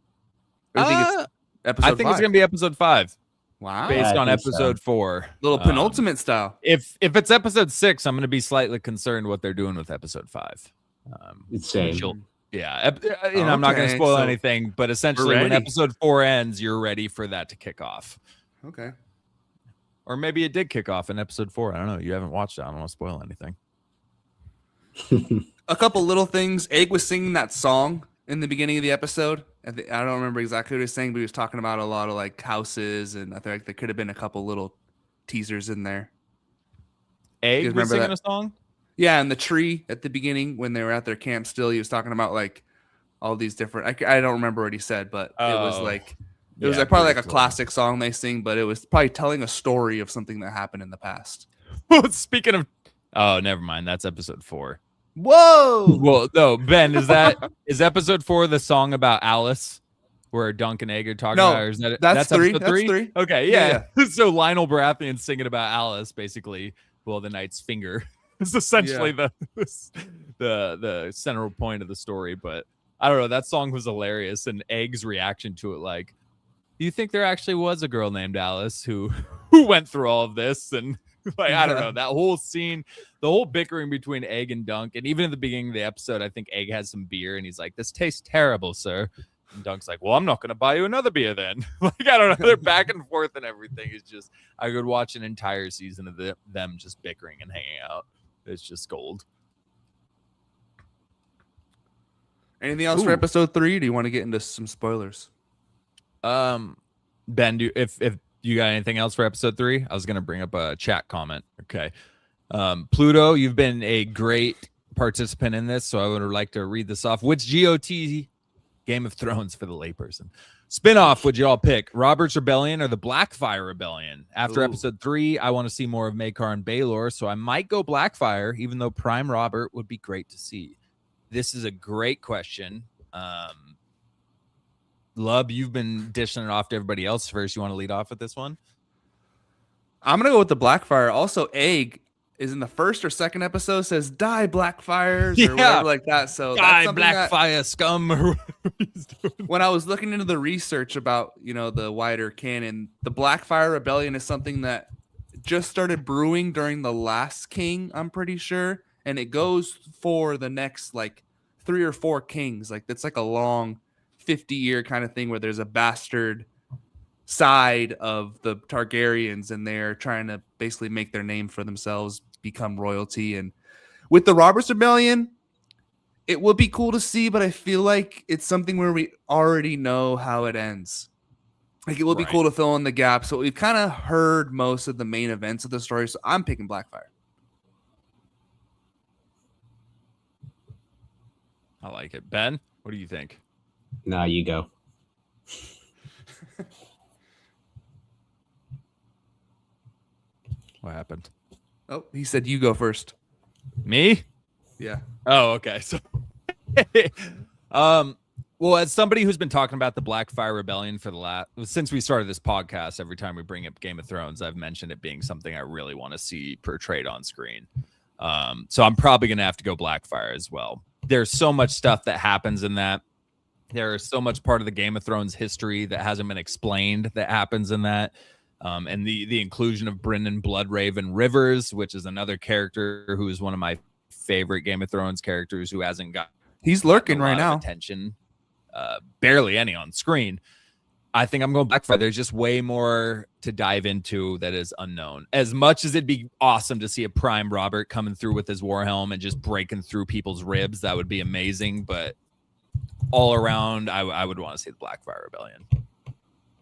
I think it's gonna be episode 5. Wow. Based on episode 4. Little penultimate style. If it's episode 6, I'm gonna be slightly concerned what they're doing with episode 5. It's same. Yeah, I'm not going to spoil anything, but essentially when episode 4 ends, you're ready for that to kick off. Okay. Or maybe it did kick off in episode 4. I don't know. You haven't watched it. I don't want to spoil anything. A couple little things. Egg was singing that song in the beginning of the episode. I don't remember exactly what he was saying, but he was talking about a lot of like houses, and I think there could have been a couple little teasers in there. Egg was singing a song? Yeah, and the tree at the beginning when they were at their camp still, he was talking about like all these different. I don't remember what he said, but it was like was like probably like a classic song they sing, but it was probably telling a story of something that happened in the past. Speaking of, never mind. That's episode 4. Whoa! Well, no, Ben, is episode 4 the song about Alice where Dunk and Egg are talking about? Or is that's 3. Episode 3? That's 3. Okay, yeah. So Lionel Baratheon singing about Alice, basically. Well, the knight's finger. It's essentially the central point of the story, but I don't know. That song was hilarious, and Egg's reaction to it, like, do you think there actually was a girl named Alice who went through all of this? And like, I don't know, that whole scene, the whole bickering between Egg and Dunk, and even at the beginning of the episode, I think Egg has some beer, and he's like, "This tastes terrible, sir." And Dunk's like, "Well, I'm not going to buy you another beer then." Like, I don't know. They're back and forth, and everything is just. I could watch an entire season of them just bickering and hanging out. It's just gold. Anything else for episode 3? Do you want to get into some spoilers? Ben, if you got anything else for episode 3? I was going to bring up a chat comment. Okay. Pluto, you've been a great participant in this, so I would like to read this off. Which GOT Game of Thrones for the layperson spinoff would you all pick? Robert's Rebellion or the Blackfire Rebellion? After episode 3, I want to see more of Maekar and Baelor, so I might go Blackfire, even though Prime Robert would be great to see. This is a great question. Lub, you've been dishing it off to everybody else first. You want to lead off with this one? I'm going to go with the Blackfire. Also, Egg is in the first or second episode, says, "Die, Blackfires," or whatever like that. So die, Blackfire scum. When I was looking into the research about, the wider canon, the Blackfire Rebellion is something that just started brewing during the last king, I'm pretty sure. And it goes for the next, 3 or 4 kings. It's like a long 50-year kind of thing where there's a bastard side of the Targaryens, and they're trying to basically make their name for themselves, become royalty. And with the Robert's Rebellion, it would be cool to see, but I feel like it's something where we already know how it ends. It would be cool to fill in the gaps. So we've kind of heard most of the main events of the story, so I'm picking Blackfire. I like it. Ben, what do you think? Nah, you go. What happened? Oh, he said you go first. Me? Yeah. Oh, okay. So, well, as somebody who's been talking about the Blackfire Rebellion since we started this podcast, every time we bring up Game of Thrones, I've mentioned it being something I really want to see portrayed on screen. So I'm probably going to have to go Blackfire as well. There's so much stuff that happens in that. There is so much part of the Game of Thrones history that hasn't been explained that happens in that. And the inclusion of Brynden Bloodraven Rivers, which is another character who is one of my favorite Game of Thrones characters who hasn't got He's lurking a lot right of now. attention, barely any on screen. I think I'm going Blackfire. There's just way more to dive into that is unknown. As much as it'd be awesome to see a prime Robert coming through with his Warhelm and just breaking through people's ribs, that would be amazing. But all around, I would want to see the Blackfire Rebellion.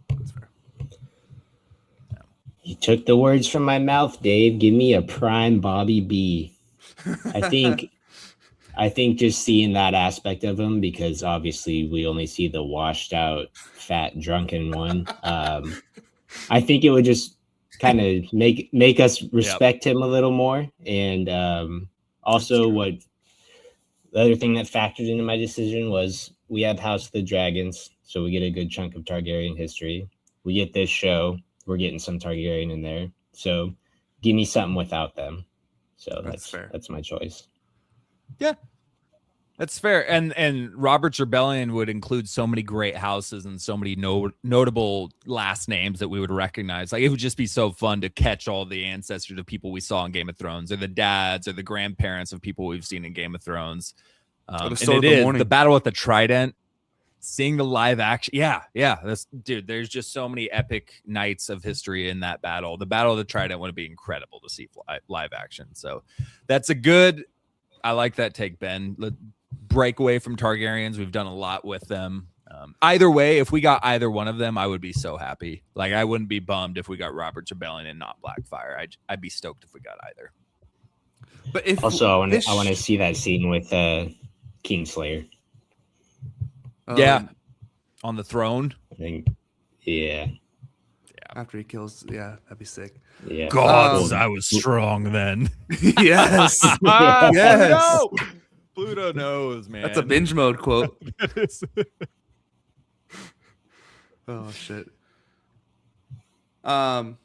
That's fair. You took the words from my mouth, Dave. Give me a prime Bobby B. I think just seeing that aspect of him, because obviously we only see the washed out, fat, drunken one. I think it would just kind of make us respect him a little more. And also what the other thing that factored into my decision was we have House of the Dragons, so we get a good chunk of Targaryen history. We get this show, we're getting some Targaryen in there. So give me something without them. So that's fair. That's my choice. Yeah, that's fair. And Robert's Rebellion would include so many great houses and so many notable last names that we would recognize. Like, it would just be so fun to catch all the ancestors of people we saw in Game of Thrones, or the dads or the grandparents of people we've seen in Game of Thrones. And it is the Battle at the Trident, seeing the live action. Yeah. Dude, there's just so many epic nights of history in that battle. The Battle of the Trident would be incredible to see live action. So that's a good, I like that take, Ben. Break away from Targaryens. We've done a lot with them. Either way, if we got either one of them, I would be so happy. Like, I wouldn't be bummed if we got Robert's Rebellion and not Blackfire. I'd be stoked if we got either. But if also, I want to see that scene with Kingslayer. Yeah, on the throne. I think, yeah. After he kills, that'd be sick. Yeah. Gods, I was strong then. Yes. Yes. No! Pluto knows, man. That's a binge mode quote. Oh shit. I was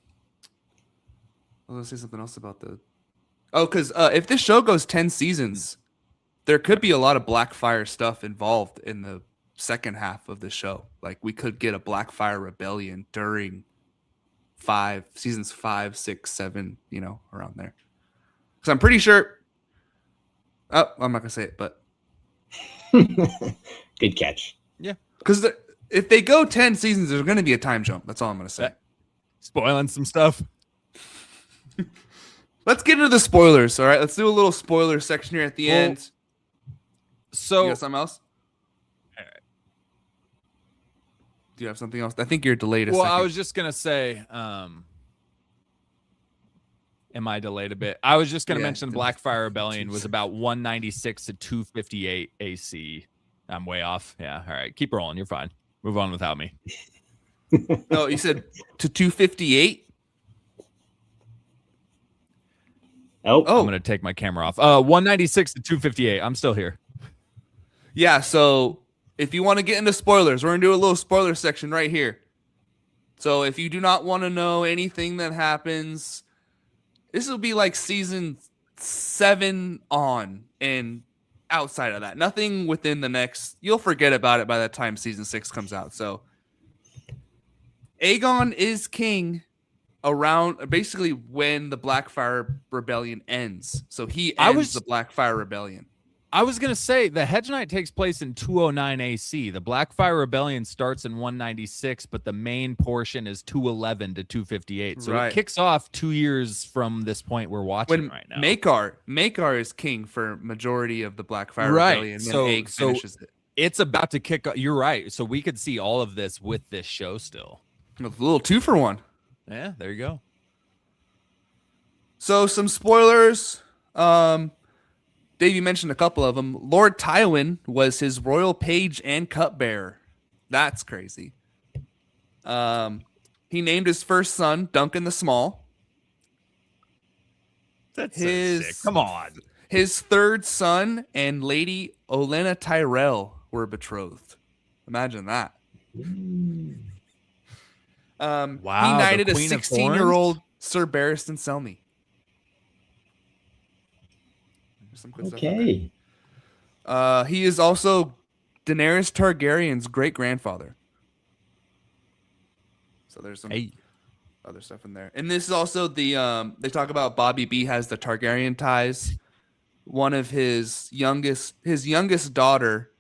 gonna say something else about because if this show goes 10 seasons, there could be a lot of Blackfire stuff involved in the second half of the show. Like, we could get a Blackfire Rebellion during seasons 5, 6, 7, around there. Because I'm pretty sure. Oh, I'm not gonna say it, but good catch. Yeah, because if they go 10 seasons, there's going to be a time jump. That's all I'm gonna say. Spoiling some stuff. Let's get into the spoilers. All right, let's do a little spoiler section here at the end. So, you got something else? All right. Do you have something else? I think you're delayed. Well, I was just gonna say, am I delayed a bit? I was just going to mention Blackfire Rebellion was about 196 to 258 AC. I'm way off. Yeah. All right. Keep rolling. You're fine. Move on without me. No, you said to 258? Oh, I'm going to take my camera off. 196 to 258. I'm still here. Yeah. So if you want to get into spoilers, we're going to do a little spoiler section right here. So if you do not want to know anything that happens, this will be like season 7 on and outside of that. Nothing within the next. You'll forget about it by the time season 6 comes out. So Aegon is king around basically when the Blackfire Rebellion ends. So he ends the Blackfire Rebellion. I was going to say the Hedge Knight takes place in 209 AC. The Blackfire Rebellion starts in 196, but the main portion is 211 to 258. So it kicks off 2 years from this point we're watching right now. Maekar is king for majority of the Blackfire Rebellion. So Aeg finishes it. It's about to kick off. You're right. So we could see all of this with this show still. A little 2-for-1. Yeah, there you go. So some spoilers. Dave, you mentioned a couple of them. Lord Tywin was his royal page and cupbearer. That's crazy. He named his first son Duncan the Small. That's so sick. Come on. His third son and Lady Olenna Tyrell were betrothed. Imagine that. Wow. He knighted a 16-year-old Sir Barristan Selmy. Some good stuff. Okay. He is also Daenerys Targaryen's great grandfather. So there's some other stuff in there. And this is also the they talk about Bobby B has the Targaryen ties. One of his youngest daughter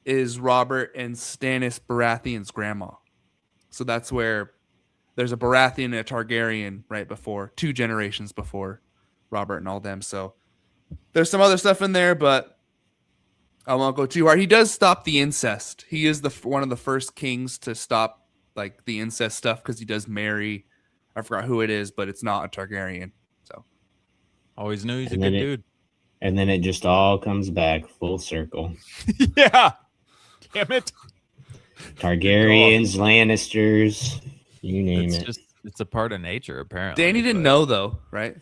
is Robert and Stannis Baratheon's grandma. So that's where there's a Baratheon and a Targaryen right before, 2 generations before Robert and all them. So there's some other stuff in there, but I won't go too hard. He does stop the incest. He is one of the first kings to stop like the incest stuff because he does marry. I forgot who it is, but it's not a Targaryen. So always knew he's a good dude. And then it just all comes back full circle. Yeah. Damn it. Targaryens, Lannisters, you name it. It's a part of nature, apparently. Danny didn't know, though, right?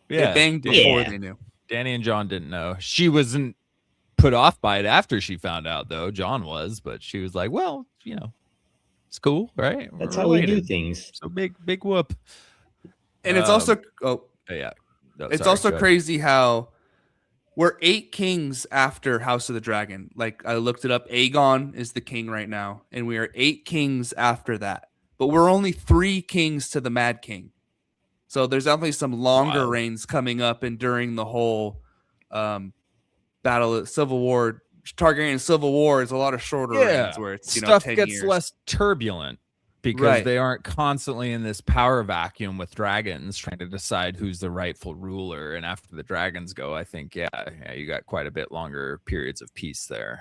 Yeah. They banged before they knew. Danny and John didn't know. She wasn't put off by it after she found out, though. John was, but she was like, well, it's cool, right? That's how we do things. So big whoop. And it's also... yeah. No, it's also crazy how we're 8 kings after House of the Dragon. Like, I looked it up. Aegon is the king right now, and we are 8 kings after that. But we're only 3 kings to the Mad King. So there's definitely some longer reigns coming up, and during the whole Civil War, Targaryen Civil War is a lot of shorter reigns where it's stuff 10 gets years. less turbulent because they aren't constantly in this power vacuum with dragons trying to decide who's the rightful ruler. And after the dragons go, I think you got quite a bit longer periods of peace there.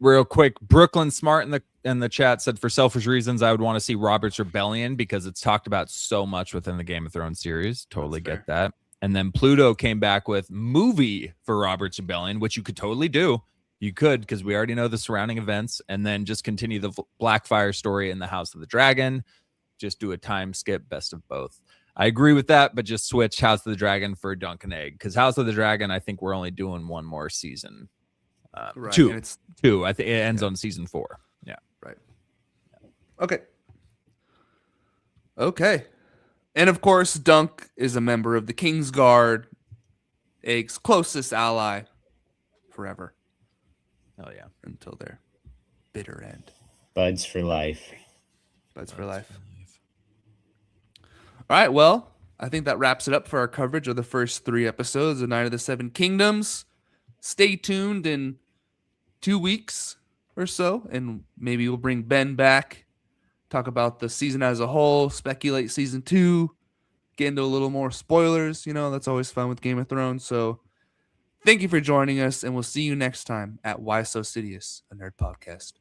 Real quick, Brooklyn Smart in the chat said, for selfish reasons, I would want to see Robert's Rebellion because it's talked about so much within the Game of Thrones series. Totally get that. And then Pluto came back with movie for Robert's Rebellion, which you could totally do. You could, because we already know the surrounding events, and then just continue the Blackfire story in the House of the Dragon. Just do a time skip, best of both. I agree with that, but just switch House of the Dragon for Dunk and Egg, because House of the Dragon, I think we're only doing 1 more season. Right. 2. I think it ends on season 4. Yeah. Right. Okay. And of course, Dunk is a member of the Kingsguard, Egg's closest ally forever. Hell yeah. Until their bitter end. Buds for life. Buds for life. All right. Well, I think that wraps it up for our coverage of the first 3 episodes of Night of the Seven Kingdoms. Stay tuned in 2 weeks or so, and maybe we'll bring Ben back, talk about the season as a whole, speculate season 2, get into a little more spoilers. That's always fun with Game of Thrones. So thank you for joining us, and we'll see you next time at Why So Sidious, a nerd podcast.